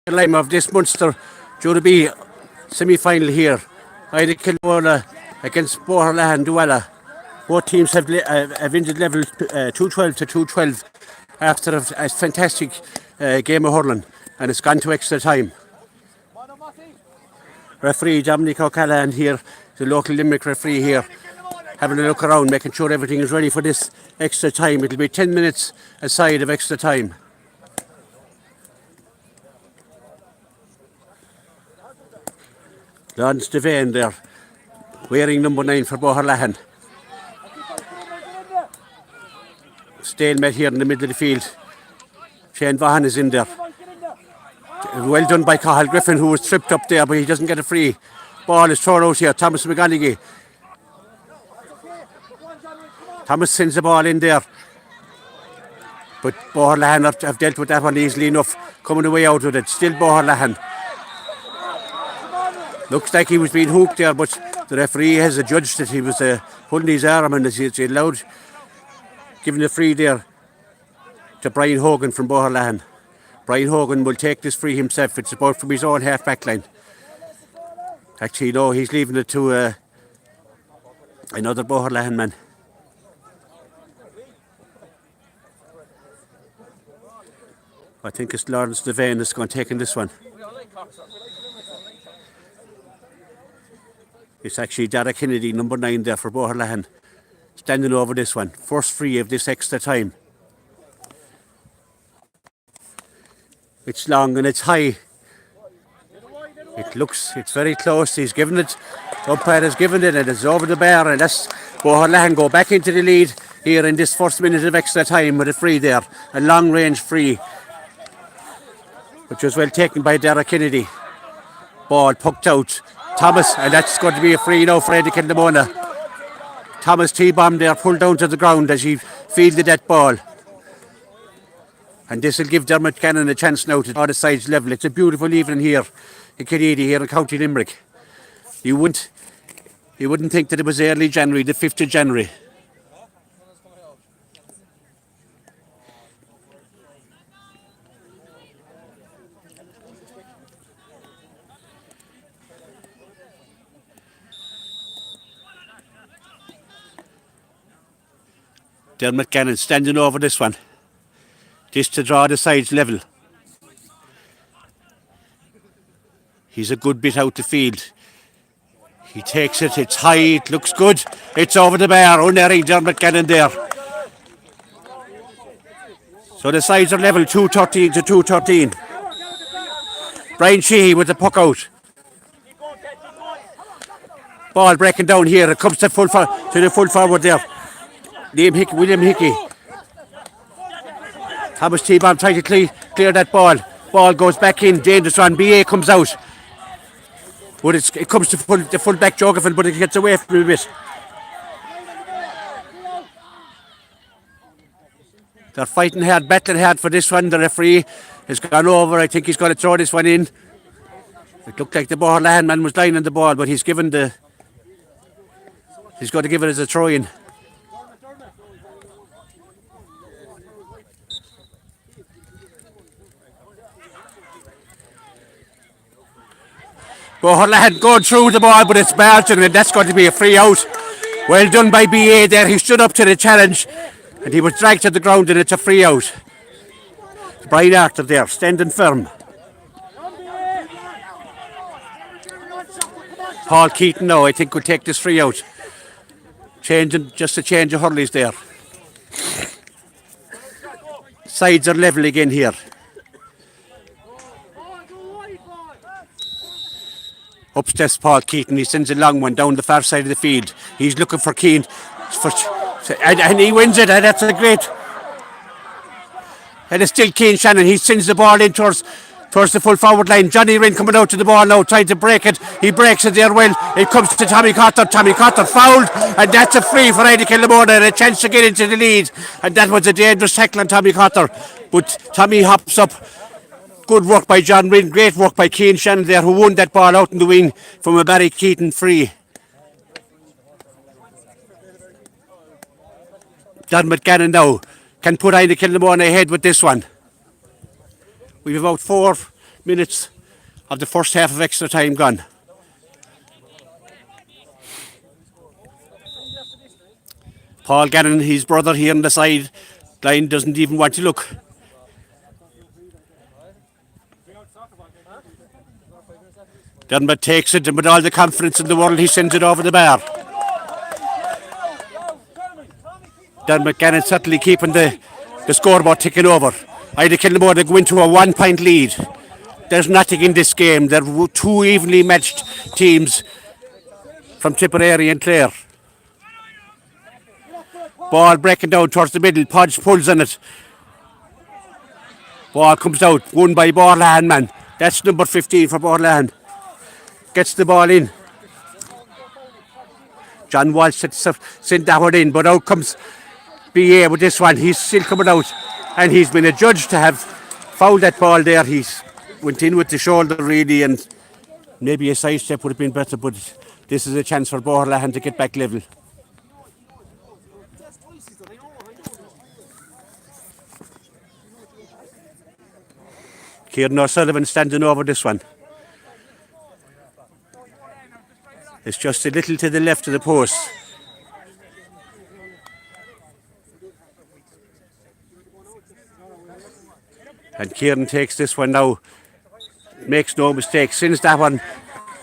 Line of this Munster due to be semi-final here. Inagh-Kilnamona against VBoaherlahan Dualla. Both teams have ended level 212 to 212 after a fantastic game of hurling, and it's gone to extra time. Referee Dominic O'Callaghan here, the local Limerick referee here, having a look around, making sure everything is ready for this extra time. It'll be 10 minutes aside of extra time. Lawrence Devane there, wearing number 9 for VBoaherlahan. Stalemate here in the middle of the field. Shane Vaughan is in there. Well done by Cathal Griffin, who was tripped up there, but he doesn't get a free. Ball is thrown out here. Thomas McGonaghy. Thomas sends the ball in there. But VBoaherlahan have dealt with that one easily enough, coming away out with it. Still VBoaherlahan. Looks like he was being hooked there, but the referee has adjudged that he was pulling his arm, and it's allowed, giving the free there to Brian Hogan from VBoaherlahan. Brian Hogan will take this free himself. It's about from his own half-back line. Actually, no, he's leaving it to another VBoaherlahan man. I think it's Lawrence Devane that's going to take in this one. It's actually Dara Kennedy, number 9 there for VBoaherlahan, standing over this one. First free of this extra time. It's long and it's high. It's very close. He's given it. Umpire has given it, and it's over the bar, and that's VBoaherlahan go back into the lead here in this first minute of extra time with a free there. A long range free, which was well taken by Dara Kennedy. Ball poked out. Thomas, and that's going to be a free now for Inagh-Kilnamona. Thomas T-bomb there, pulled down to the ground as he fielded that ball. And this will give Dermot Cannon a chance now to draw the sides level. It's a beautiful evening here in Kilneedy, here in County Limerick. You wouldn't think that it was early January, the 5th of January. Dermot Cannon standing over this one. Just to draw the sides level. He's a good bit out the field. He takes it, it's high, it looks good. It's over the bar, unerring Dermot Cannon there. So the sides are level, 213 to 213. Brian Sheehy with the puck out. Ball breaking down here, it comes to the full forward there. William Hickey. Thomas T-bomb trying to clear that ball. Ball goes back in, dangerous run. BA comes out. But it comes to the full back Jogavan, but it gets away from him a bit. They're fighting hard, battling hard for this one. The referee has gone over. I think he's going to throw this one in. It looked like the VBoaherlahan man was lying on the ball, but he's going to give it as a throw-in. VBoaherlahan going through the ball, but it's Barton, and that's going to be a free out. Well done by BA there. He stood up to the challenge, and he was dragged to the ground, and it's a free out. Brian Arthur there, standing firm. Paul Keaton now, I think, will take this free out. Just a change of hurleys there. Sides are level again here. Upstairs Paul Keaton, he sends a long one down the far side of the field. He's looking for Keane, and he wins it, and that's a great. And it's still Keane Shannon, he sends the ball in towards the full forward line. Johnny Wren coming out to the ball now, trying to break it. He breaks it there well. It comes to Tommy Cotter. Tommy Cotter fouled, and that's a free for Inagh-Kilnamona, and a chance to get into the lead. And that was a dangerous tackle on Tommy Cotter. But Tommy hops up. Good work by John Wynn, great work by Keane Shannon there, who won that ball out in the wing from a Barry Keaton free. Dermot Gannon now can put Inagh-Kilnamona ahead with this one. We've about 4 minutes of the first half of extra time gone. Paul Gannon, his brother here on the side line, doesn't even want to look. Dermot takes it, and with all the confidence in the world, he sends it over the bar. Dermot Gannon certainly keeping the scoreboard ticking over. Inagh-Kilnamona go into a 1-point lead. There's nothing in this game. They're two evenly matched teams from Tipperary and Clare. Ball breaking down towards the middle. Podge pulls on it. Ball comes out, won by VBoaherlahan, man. That's number 15 for VBoaherlahan. Gets the ball in. John Walsh sent that one in, but out comes BA with this one. He's still coming out, and he's been adjudged to have fouled that ball there. He's went in with the shoulder really, and maybe a side step would have been better, but this is a chance for VBoaherlahan to get back level. Kieran O'Sullivan standing over this one. It's just a little to the left of the post. And Kieran takes this one now. Makes no mistake. Sends that one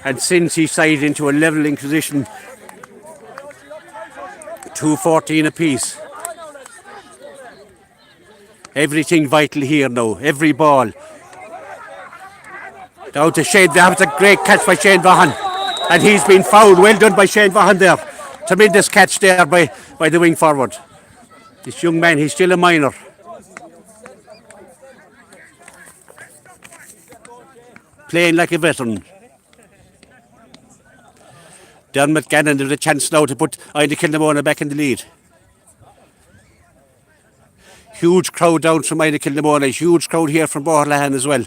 and sends his side into a levelling position. 2:14 apiece. Everything vital here now. Every ball. Down to Shane. That was a great catch by Shane Vaughan. And he's been fouled. Well done by Shane Vaughan there. Tremendous catch there by the wing forward. This young man, he's still a minor. Playing like a veteran. Dermot Gannon, there's a chance now to put Inagh-Kilnamona back in the lead. Huge crowd down from Inagh-Kilnamona. Huge crowd here from VBoaherlahan as well.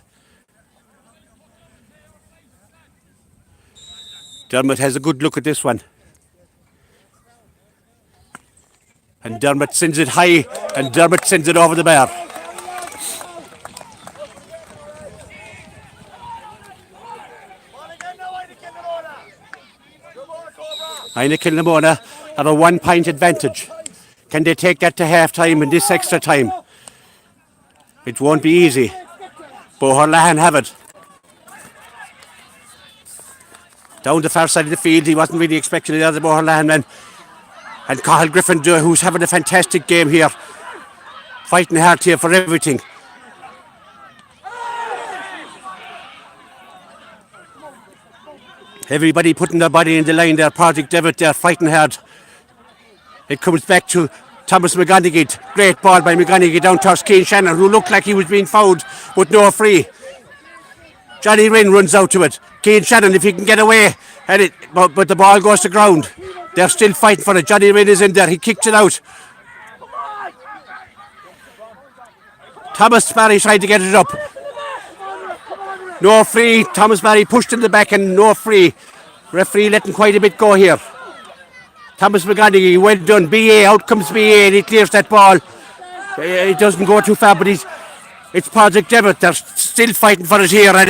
Dermot has a good look at this one. And Dermot sends it high, and Dermot sends it over the bar. Inagh-Kilnamona have a 1-point advantage. Can they take that to half time in this extra time? It won't be easy. VBoaherlahan have it. Down the far side of the field, he wasn't really expecting the other VBoaherlahan man. And Cathal Griffin, who's having a fantastic game here. Fighting hard here for everything. Everybody putting their body in the line there. Project Devitt there, fighting hard. It comes back to Thomas McGonigal. Great ball by McGonigal down towards Keane Shannon, who looked like he was being fouled, but no free. Johnny Wren runs out to it. Keane Shannon, if he can get away, and but the ball goes to ground. They're still fighting for it. Johnny Wren is in there. He kicked it out. Thomas Barry tried to get it up. No free. Thomas Barry pushed in the back and no free. Referee letting quite a bit go here. Thomas McGonigal, well done. BA, out comes BA, and he clears that ball. It doesn't go too far, but it's Project Devitt. They're still fighting for it here, and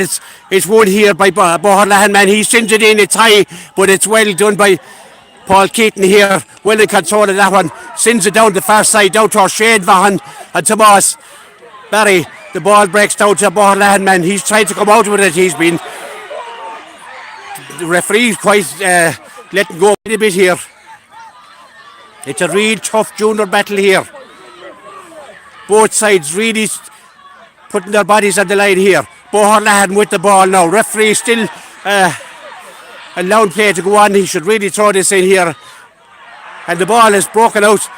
it's won here by VBoaherlahan, man. He sends it in, it's high, but it's well done by Paul Keaton here. Well in control of that one. Sends it down the far side, down to Shane Vaughan and Tomas Barry. The ball breaks down to VBoaherlahan, man. He's trying to come out with it. The referee's quite letting go a bit here. It's a real tough junior battle here. Both sides really putting their bodies on the line here. Voaherlahan with the ball now. Referee still allowing play to go on. He should really throw this in here. And the ball is broken out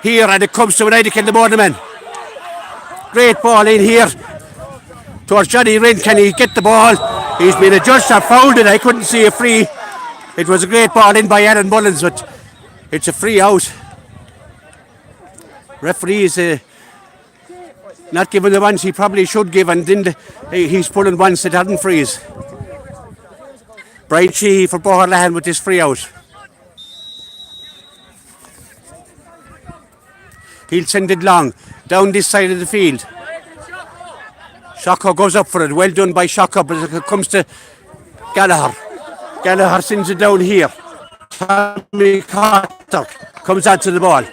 here, and it comes to an Inagh-Kilnamona man. Great ball in here towards Johnny Rinn. Can he get the ball? He's been adjudged or fouled it. I couldn't see a free. It was a great ball in by Aaron Mullins, but it's a free out. Referee is not giving the ones he probably should give, and then he's pulling ones that aren't frees. Brian Sheehy for Voaherlahan with this free out. He'll send it long down this side of the field. Shocko goes up for it. Well done by Shocko, but it comes to Gallagher. Gallagher sends it down here. Tommy Carter comes onto the ball.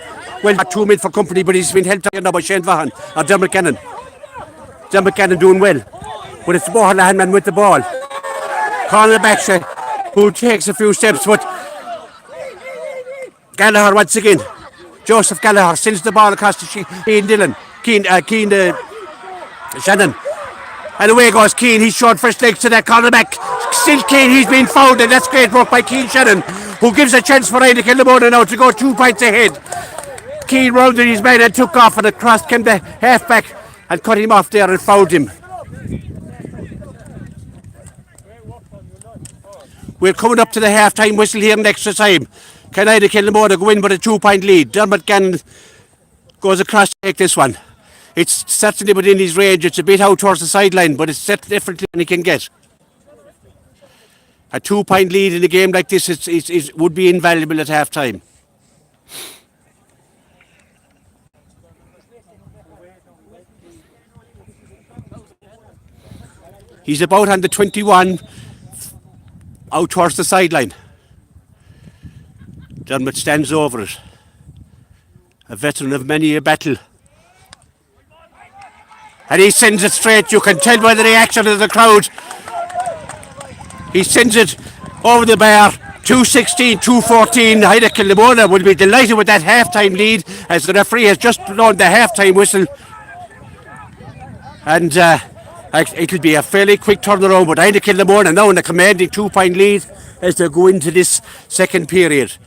Well, 2 men for company, but he's been helped out now by Shane Vaughan or Dermot Cannon. Dermot Cannon doing well. But it's the Voaherlahan man with the ball. Cornerback who takes a few steps, but Gallagher once again. Joseph Gallagher sends the ball across to Keane Shannon. And away goes Keane. He's short first legs to that cornerback. Still Keane, he's been fouled, and that's great work by Keane Shannon, who gives a chance for Inagh-Kilnamona now to go 2 points ahead. Keane rounded his man and took off, and across came the halfback and cut him off there and fouled him. We're coming up to the half-time whistle here in extra time. Can Inagh-Kilnamona go in with a 2-point lead? Dermot Gannon goes across to take this one. It's certainly within his range. It's a bit out towards the sideline, but it's definitely than he can get. A 2-point lead in a game like this would be invaluable at half-time. He's about on the 21, out towards the sideline. Dermot stands over it. A veteran of many a battle. And he sends it straight. You can tell by the reaction of the crowd. He sends it over the bar. 2:16, 2:14. Inagh-Kilnamona will be delighted with that half-time lead, as the referee has just blown the half-time whistle. And it'll be a fairly quick turnaround, but Inagh-Kilnamona now in a commanding 2-point lead as they go into this second period.